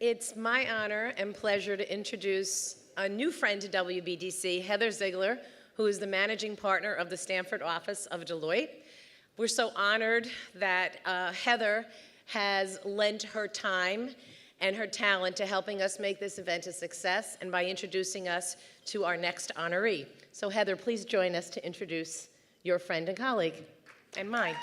It's my honor and pleasure to introduce a new friend to WBDC, Heather Ziegler, who is the managing partner of the Stanford office of Deloitte. We're so honored that Heather has lent her time and her talent to helping us make this event a success and by introducing us to our next honoree. So Heather, please join us to introduce your friend and colleague, and mine.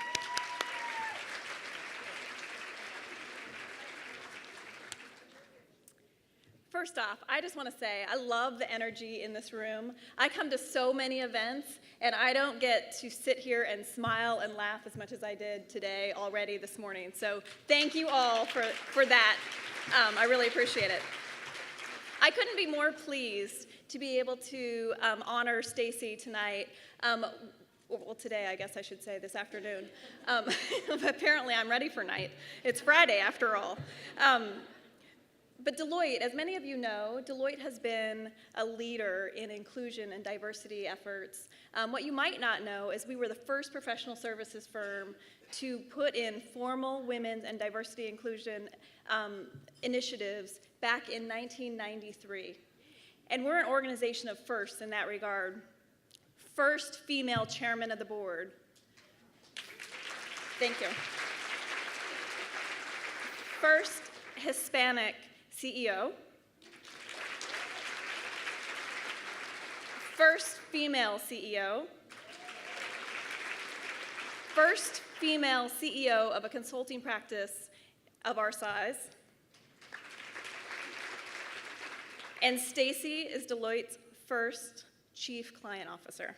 First off, I just want to say I love the energy in this room. I come to so many events, and I don't get to sit here and smile and laugh as much as I did today already this morning. So thank you all for that. I really appreciate it. I couldn't be more pleased to be able to honor Stacy tonight. Well, today, I guess I should say, this afternoon. Apparently, I'm ready for night. It's Friday, after all. But Deloitte, as many of you know, Deloitte has been a leader in inclusion and diversity efforts. What you might not know is we were the first professional services firm to put in formal women's and diversity inclusion initiatives back in 1993. And we're an organization of firsts in that regard. First female chairman of the board. Thank you. First Hispanic CEO. First female CEO. First female CEO of a consulting practice of our size. And Stacy is Deloitte's first Chief Client Officer.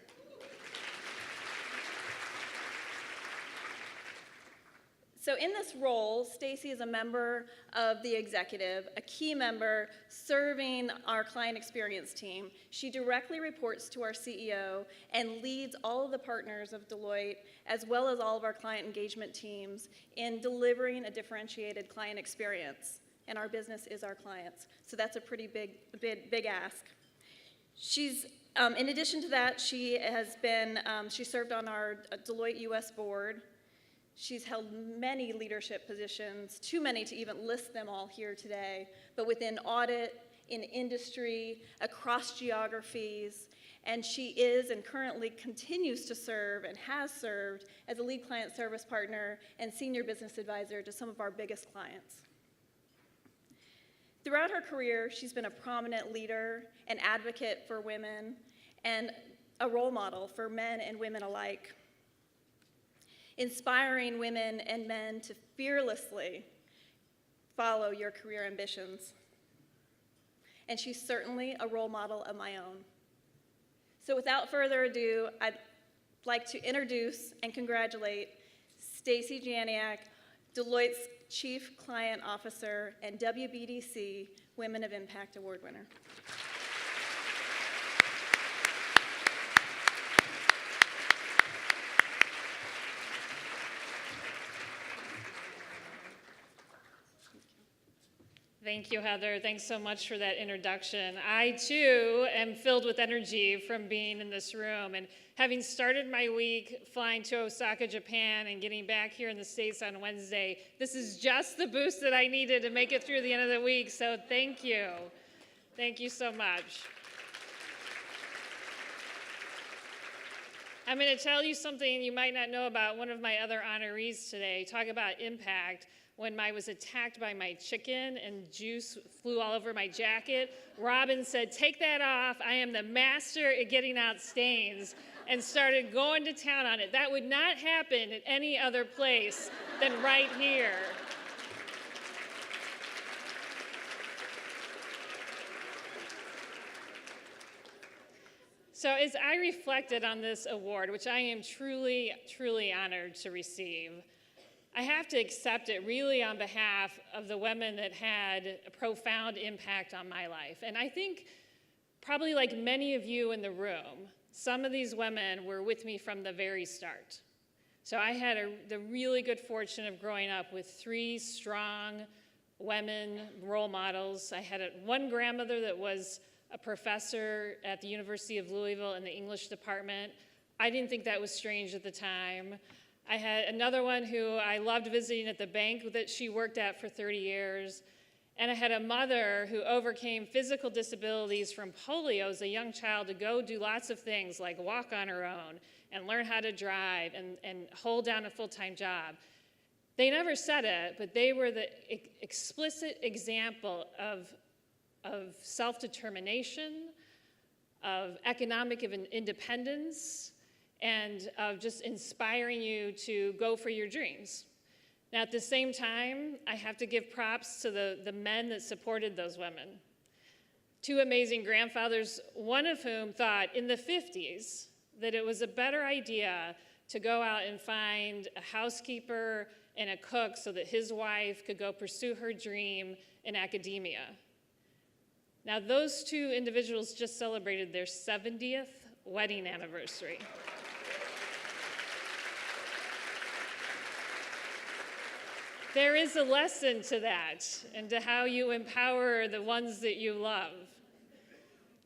So in this role, Stacy is a member of the executive, a key member serving our client experience team. She directly reports to our CEO and leads all of the partners of Deloitte, as well as all of our client engagement teams, in delivering a differentiated client experience. And our business is our clients. So that's a pretty big ask. She's, in addition to that, she served on our Deloitte US board. She's held many leadership positions, too many to even list them all here today, but within audit, in industry, across geographies, and she is and currently continues to serve and has served as a lead client service partner and senior business advisor to some of our biggest clients. Throughout her career, she's been a prominent leader, an advocate for women, and a role model for men and women alike, inspiring women and men to fearlessly follow your career ambitions. And she's certainly a role model of my own. So without further ado, I'd like to introduce and congratulate Stacy Janiak, Deloitte's Chief Client Officer and WBDC Women of Impact Award winner. Thank you, Heather. Thanks so much for that introduction. I, too, am filled with energy from being in this room. And having started my week flying to Osaka, Japan, and getting back here in the States on Wednesday, this is just the boost that I needed to make it through the end of the week. So thank you. Thank you so much. I'm going to tell you something you might not know about one of my other honorees today. Talk about impact. When I was attacked by my chicken and juice flew all over my jacket, Robin said, "Take that off. I am the master at getting out stains," and started going to town on it. That would not happen at any other place than right here. So as I reflected on this award, which I am truly, truly honored to receive, I have to accept it really on behalf of the women that had a profound impact on my life. And I think probably like many of you in the room, some of these women were with me from the very start. So I had the really good fortune of growing up with 3 strong women role models. I had one grandmother that was a professor at the University of Louisville in the English department. I didn't think that was strange at the time. I had another one who I loved visiting at the bank that she worked at for 30 years. And I had a mother who overcame physical disabilities from polio as a young child to go do lots of things like walk on her own and learn how to drive and hold down a full-time job. They never said it, but they were the explicit example of self-determination, of economic independence, and of just inspiring you to go for your dreams. Now, at the same time, I have to give props to the men that supported those women. Two amazing grandfathers, one of whom thought in the 50s that it was a better idea to go out and find a housekeeper and a cook so that his wife could go pursue her dream in academia. Now, those two individuals just celebrated their 70th wedding anniversary. There is a lesson to that and to how you empower the ones that you love.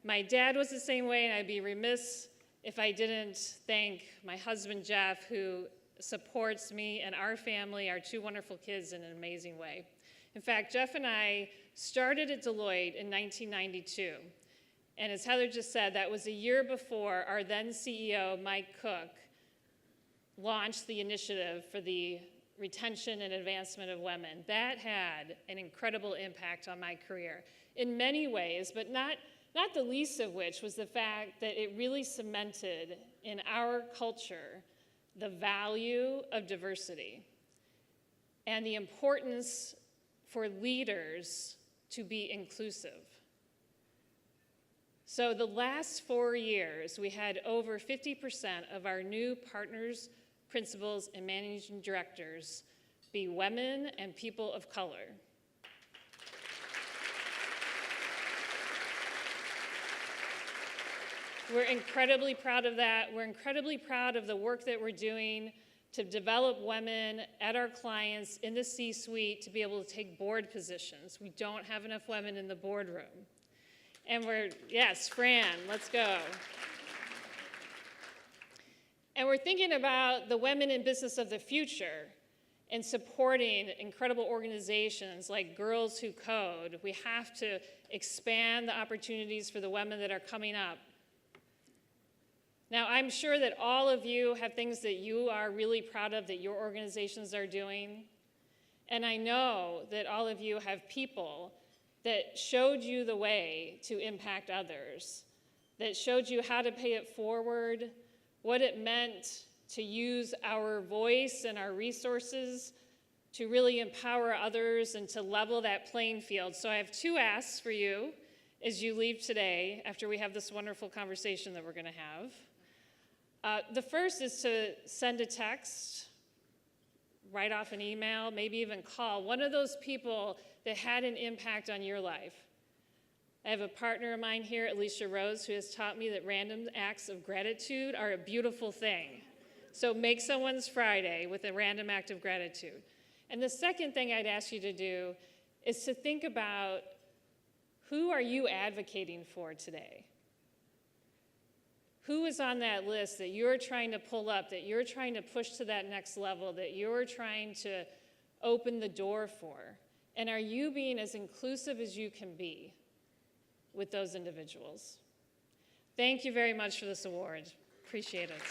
My dad was the same way, and I'd be remiss if I didn't thank my husband, Jeff, who supports me and our family, our two wonderful kids, in an amazing way. In fact, Jeff and I started at Deloitte in 1992. And as Heather just said, that was a year before our then CEO, Mike Cook, launched the initiative for the retention and advancement of women. That had an incredible impact on my career in many ways, but not the least of which was the fact that it really cemented in our culture the value of diversity and the importance for leaders to be inclusive. So the last 4 years, we had over 50% of our new partners, principals, and managing directors be women and people of color. We're incredibly proud of that. We're incredibly proud of the work that we're doing to develop women at our clients in the C-suite to be able to take board positions. We don't have enough women in the boardroom. And yes, Fran, let's go. And we're thinking about the women in business of the future and supporting incredible organizations like Girls Who Code. We have to expand the opportunities for the women that are coming up. Now, I'm sure that all of you have things that you are really proud of that your organizations are doing. And I know that all of you have people that showed you the way to impact others, that showed you how to pay it forward, what it meant to use our voice and our resources to really empower others and to level that playing field. So I have two asks for you as you leave today after we have this wonderful conversation that we're going to have. The first is to send a text, write off an email, maybe even call one of those people that had an impact on your life. I have a partner of mine here, Alicia Rose, who has taught me that random acts of gratitude are a beautiful thing. So make someone's Friday with a random act of gratitude. And the second thing I'd ask you to do is to think about, who are you advocating for today? Who is on that list that you're trying to pull up, that you're trying to push to that next level, that you're trying to open the door for? And are you being as inclusive as you can be with those individuals? Thank you very much for this award. Appreciate it.